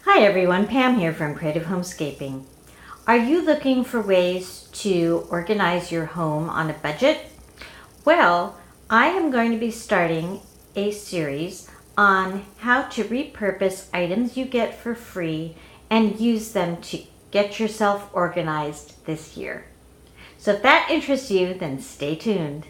Hi everyone, Pam here from Creative Homescaping. Are you looking for ways to organize your home on a budget? Well, I am going to be starting a series on how to repurpose items you get for free and use them to get yourself organized this year. So if that interests you, then stay tuned.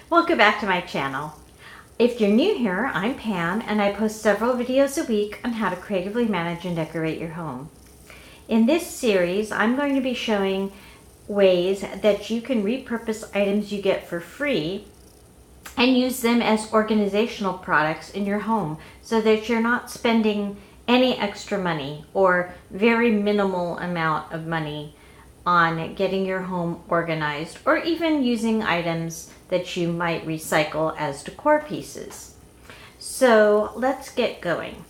Welcome back to my channel. If you're new here, I'm Pam and I post several videos a week on how to creatively manage and decorate your home. In this series, I'm going to be showing ways that you can repurpose items you get for free and use them as organizational products in your home so that you're not spending any extra money or very minimal amount of money on getting your home organized, or even using items that you might recycle as decor pieces. So let's get going.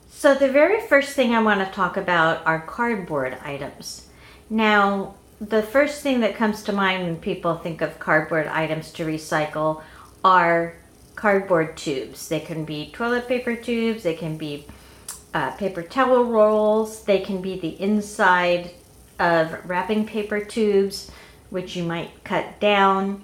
So the very first thing I want to talk about are cardboard items. Now, the first thing that comes to mind when people think of cardboard items to recycle are cardboard tubes. They can be toilet paper tubes, they can be paper towel rolls, they can be the inside of wrapping paper tubes, which you might cut down.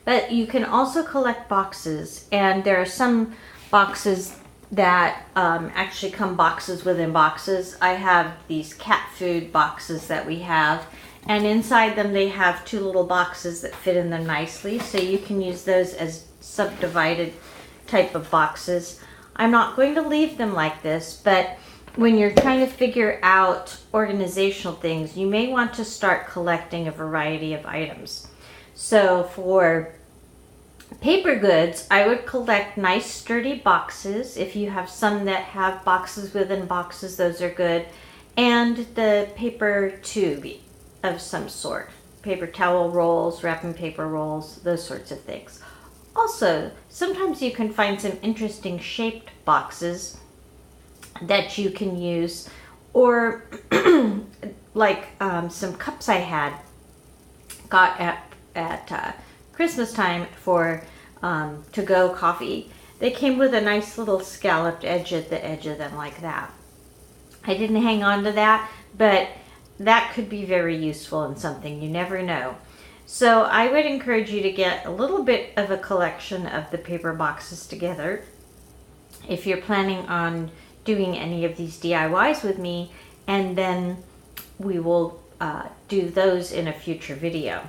But you can also collect boxes, and there are some boxes that actually come boxes within boxes. I have these cat food boxes that we have, and inside them they have two little boxes that fit in them nicely, so you can use those as subdivided type of boxes. I'm not going to leave them like this, but when you're trying to figure out organizational things, you may want to start collecting a variety of items. So for paper goods, I would collect nice sturdy boxes. If you have some that have boxes within boxes, those are good. And the paper tube of some sort. Paper towel rolls, wrapping paper rolls, those sorts of things. Also, sometimes you can find some interesting shaped boxes that you can use, or like some cups I got at Christmas time for to-go coffee. They came with a nice little scalloped edge at the edge of them like that. I didn't hang on to that, but that could be very useful in something, you never know. So I would encourage you to get a little bit of a collection of the paper boxes together if you're planning on doing any of these DIYs with me, and then we will do those in a future video.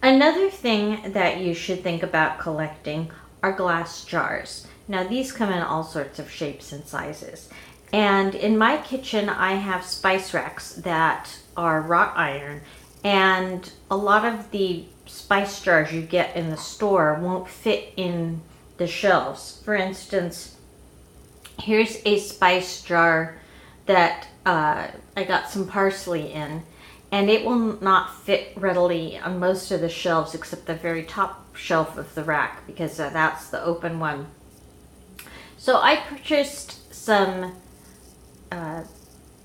Another thing that you should think about collecting are glass jars. Now these come in all sorts of shapes and sizes. And in my kitchen, I have spice racks that are wrought iron, and a lot of the spice jars you get in the store won't fit in the shelves. For instance, here's a spice jar that I got some parsley in, and it will not fit readily on most of the shelves except the very top shelf of the rack, because that's the open one. So I purchased some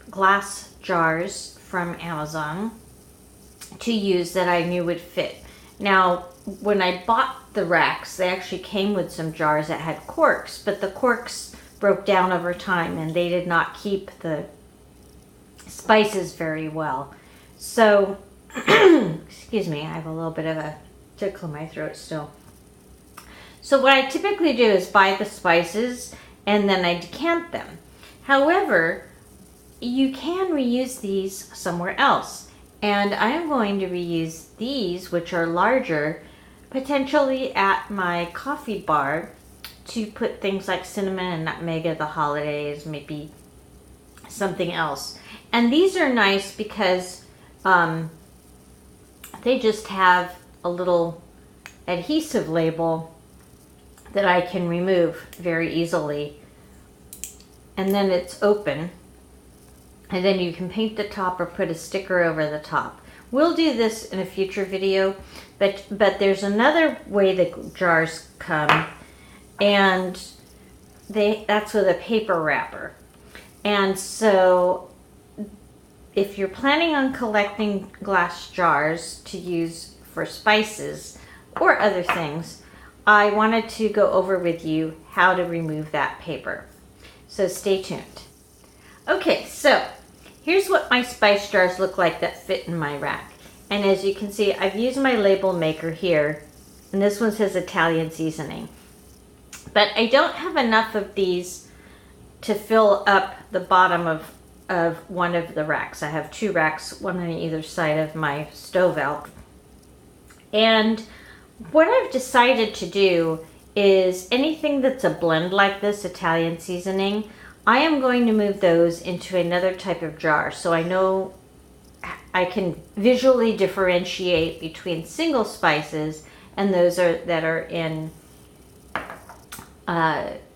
glass jars from Amazon to use that I knew would fit. Now, when I bought the racks, they actually came with some jars that had corks, but the corks broke down over time and they did not keep the spices very well. So, excuse me, I have a little bit of a tickle in my throat still. So what I typically do is buy the spices and then I decant them. However, you can reuse these somewhere else. And I am going to reuse these, which are larger, potentially at my coffee bar to put things like cinnamon and nutmeg at the holidays, maybe something else. And these are nice because they just have a little adhesive label that I can remove very easily. And then it's open. And then you can paint the top or put a sticker over the top. We'll do this in a future video, but there's another way that jars come, and that's with a paper wrapper. And so if you're planning on collecting glass jars to use for spices or other things, I wanted to go over with you how to remove that paper. So stay tuned. Okay, so here's what my spice jars look like that fit in my rack. And as you can see, I've used my label maker here, and this one says Italian seasoning. But I don't have enough of these to fill up the bottom of one of the racks. I have 2 racks, one on either side of my stove out. And what I've decided to do is anything that's a blend like this, Italian seasoning, I am going to move those into another type of jar so I know I can visually differentiate between single spices and those that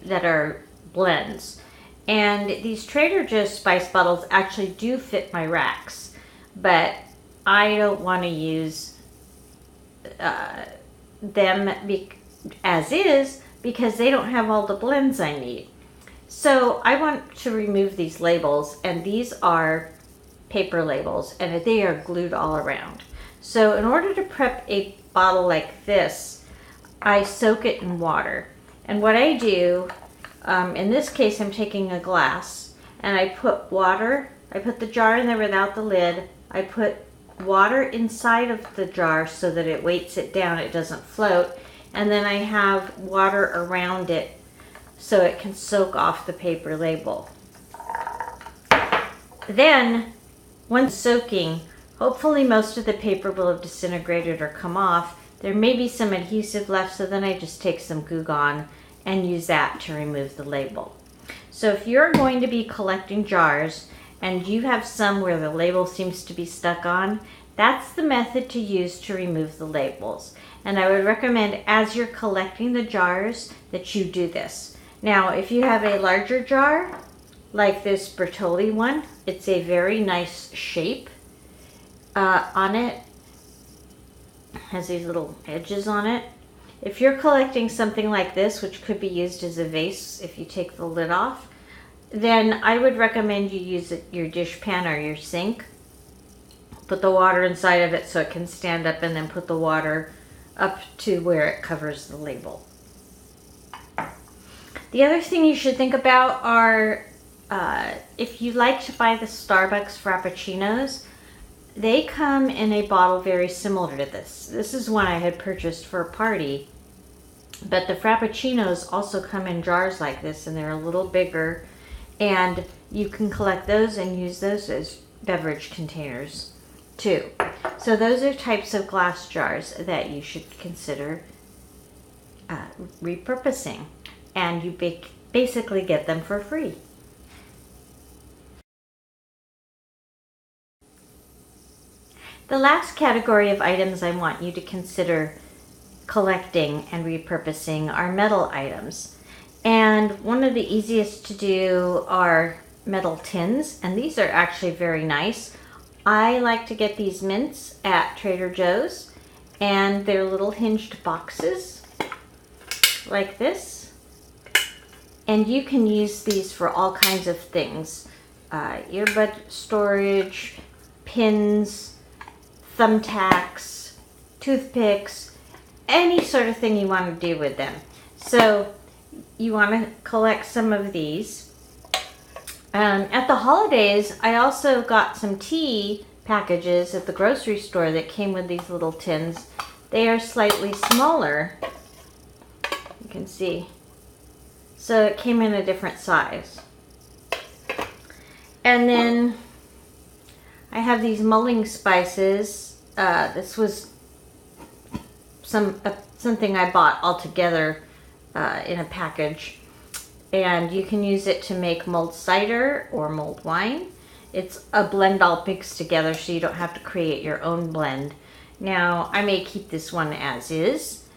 are blends. And these Trader Joe's spice bottles actually do fit my racks, but I don't want to use them as is because they don't have all the blends I need. So I want to remove these labels, and these are paper labels and they are glued all around. So in order to prep a bottle like this, I soak it in water. And what I do, in this case I'm taking a glass and I put water, I put the jar in there without the lid, I put water inside of the jar so that it weights it down, it doesn't float, and then I have water around it so it can soak off the paper label. Then, once soaking, hopefully most of the paper will have disintegrated or come off. There may be some adhesive left, so then I just take some Goo Gone and use that to remove the label. So if you're going to be collecting jars and you have some where the label seems to be stuck on, that's the method to use to remove the labels. And I would recommend as you're collecting the jars that you do this. Now, if you have a larger jar, like this Bertolli one, it's a very nice shape on it. Has these little edges on it. If you're collecting something like this, which could be used as a vase if you take the lid off, then I would recommend you use your dish pan or your sink. Put the water inside of it so it can stand up, and then put the water up to where it covers the label. The other thing you should think about are if you like to buy the Starbucks Frappuccinos, they come in a bottle very similar to this. This is one I had purchased for a party, but the Frappuccinos also come in jars like this, and they're a little bigger, and you can collect those and use those as beverage containers too. So those are types of glass jars that you should consider repurposing, and you basically get them for free. The last category of items I want you to consider collecting and repurposing are metal items. And one of the easiest to do are metal tins, and these are actually very nice. I like to get these mints at Trader Joe's, and they're little hinged boxes like this. And you can use these for all kinds of things. Earbud storage, pins, thumbtacks, toothpicks, any sort of thing you want to do with them. So you want to collect some of these. At the holidays, I also got some tea packages at the grocery store that came with these little tins. They are slightly smaller, you can see. So it came in a different size. And then I have these mulling spices. This was something I bought all together in a package. And you can use it to make mulled cider or mulled wine. It's a blend all mixed together, so you don't have to create your own blend. Now, I may keep this one as is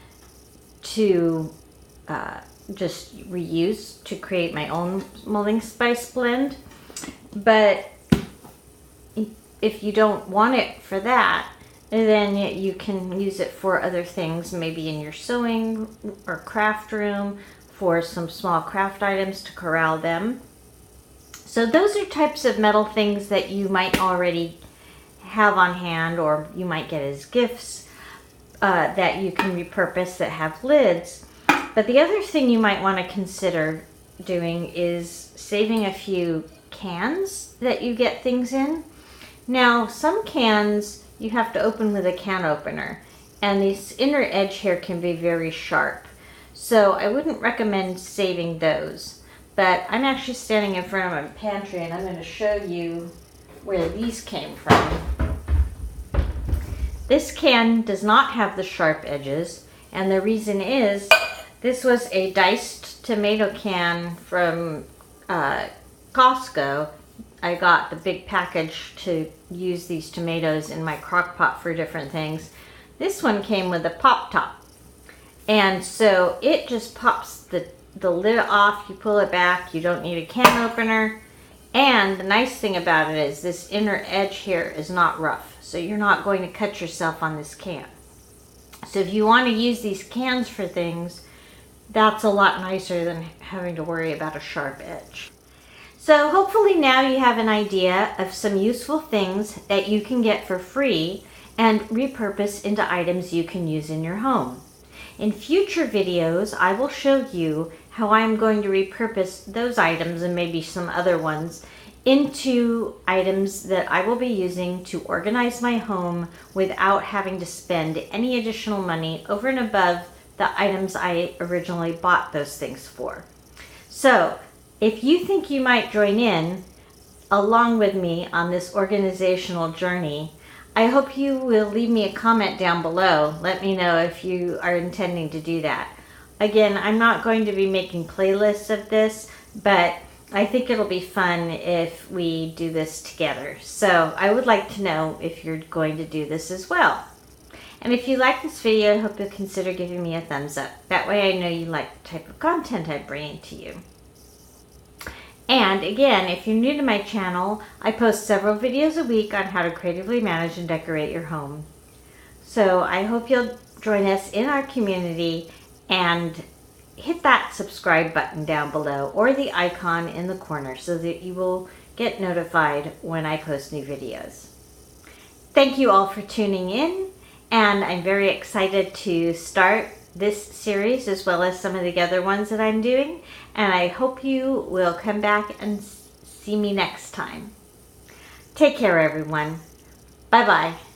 to just reuse to create my own mulling spice blend. But if you don't want it for that, then you can use it for other things, maybe in your sewing or craft room, for some small craft items to corral them. So those are types of metal things that you might already have on hand, or you might get as gifts that you can repurpose that have lids. But the other thing you might want to consider doing is saving a few cans that you get things in. Now, some cans you have to open with a can opener, and this inner edge here can be very sharp. So I wouldn't recommend saving those. But I'm actually standing in front of my pantry, and I'm going to show you where these came from. This can does not have the sharp edges, and the reason is this was a diced tomato can from Costco. I got the big package to use these tomatoes in my crock pot for different things. This one came with a pop top, and so it just pops the lid off. You pull it back, you don't need a can opener. And the nice thing about it is this inner edge here is not rough, so you're not going to cut yourself on this can. So if you want to use these cans for things, that's a lot nicer than having to worry about a sharp edge. So hopefully now you have an idea of some useful things that you can get for free and repurpose into items you can use in your home. In future videos, I will show you how I'm going to repurpose those items, and maybe some other ones, into items that I will be using to organize my home without having to spend any additional money over and above the items I originally bought those things for. So if you think you might join in along with me on this organizational journey, I hope you will leave me a comment down below. Let me know if you are intending to do that. Again, I'm not going to be making playlists of this, but I think it'll be fun if we do this together. So I would like to know if you're going to do this as well. And if you like this video, I hope you'll consider giving me a thumbs up. That way I know you like the type of content I'm bringing to you. And again, if you're new to my channel, I post several videos a week on how to creatively manage and decorate your home. So I hope you'll join us in our community and hit that subscribe button down below, or the icon in the corner, so that you will get notified when I post new videos. Thank you all for tuning in, and I'm very excited to start this series as well as some of the other ones that I'm doing, and I hope you will come back and see me next time. Take care, everyone. Bye-bye.